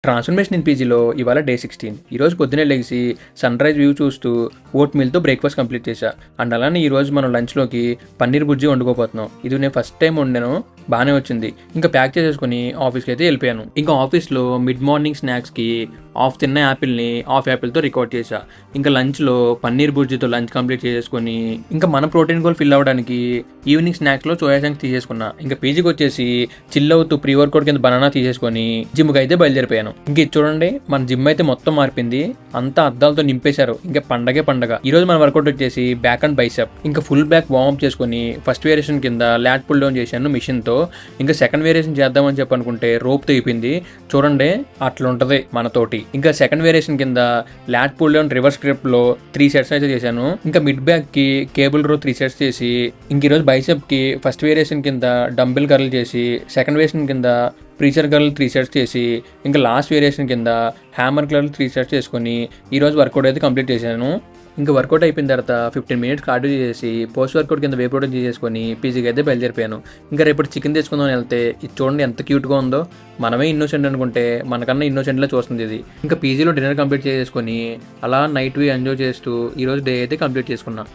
Transformation in పీజీలో ఇవాళ day 16. ఈరోజు పొద్దున్నే లెగిసి సన్ రైజ్ వ్యూ చూస్తూ ఓట్ మీల్తో బ్రేక్ఫాస్ట్ కంప్లీట్ చేశా. అండ్ అలానే ఈరోజు మనం లంచ్లోకి పన్నీర్ బుజ్జి వండుకోపోతున్నాం. ఇది నేను ఫస్ట్ టైం వండాను, బాగానే వచ్చింది. ఇంకా ప్యాక్ చేసేసుకుని ఆఫీస్కి అయితే వెళ్ళిపోయాను. ఇంకా ఆఫీస్లో మిడ్ మార్నింగ్ స్నాక్స్కి హాఫ్ తిన్న యాపిల్ని హాఫ్ యాపిల్తో రికార్డ్ చేశా. ఇంకా లంచ్లో పన్నీర్ బుజ్జితో లంచ్ కంప్లీట్ చేసేసుకొని ఇంకా మన ప్రోటీన్ గోల్ ఫిల్ అవ్వడానికి ఈవినింగ్ స్నాక్స్లో సోయా చంక్స్ తీసేసుకున్నా. ఇంకా పీజీకి వచ్చేసి చిల్ అవుతూ ప్రీ వర్కౌట్ కింద బనానా తీసేసుకొని జిమ్కి అయితే బయలుదేరిపోయాను. ఇంక ఇది చూడండి, మన జిమ్ అయితే మొత్తం మారిపోయింది. అంతా అద్దాలతో నింపేశారు. ఇంకా పండగే పండగ. ఈ రోజు మన వర్కౌట్ వచ్చేసి బ్యాక్ అండ్ బైసెప్. ఇంకా ఫుల్ బ్యాక్ వార్మప్ చేసుకుని ఫస్ట్ వేరియేషన్ కింద లాట్ పుల్ డౌన్ చేశాను మిషన్ తో. ఇంకా సెకండ్ వేరియేషన్ చేద్దామని చెప్పనుకుంటే రోప్ తెగిపోయింది. చూడండి, అట్లా ఉంటది మనతోటి. ఇంకా సెకండ్ వేరియేషన్ కింద lat pull down reverse grip లో 3 సెట్స్ అయితే చేశాను. ఇంకా మిడ్ బ్యాక్ కి కేబుల్ రో 3 సెట్స్ చేసి ఇంక ఈరోజు బైసెప్ కి ఫస్ట్ వేరియేషన్ కింద డంబిల్ కర్ల్ చేసి సెకండ్ వేరియేషన్ కింద ప్రీచర్ కర్ల్ 3 సెట్స్ చేసి ఇంకా లాస్ట్ వేరియేషన్ కింద హ్యామర్ కర్ల్ 3 సెట్స్ చేసుకొని ఈరోజు వర్కౌట్ అయితే కంప్లీట్ చేశాను. ఇంకా వర్కౌట్ అయిపోయిన తర్వాత 15 మినిట్స్ కార్డియో చేసి పోస్ట్ వర్కౌట్ కింద వే ప్రోటీన్ చేసుకొని పీజీకి అయితే బయలుదేరిపోయాను. ఇంకా రేపటి చికెన్ తెచ్చుకుందాం వెళ్తే ఇది చూడండి ఎంత క్యూట్గా ఉందో. మనమే ఇన్నోసెంట్ అనుకుంటే మనకన్నా ఇన్నోసెంట్లా చూస్తుంది ఇది. ఇంకా పీజీలో డిన్నర్ కంప్లీట్ చేసుకొని అలా నైట్ ఎంజాయ్ చేస్తూ ఈరోజు డే అయితే కంప్లీట్ చేసుకున్నాను.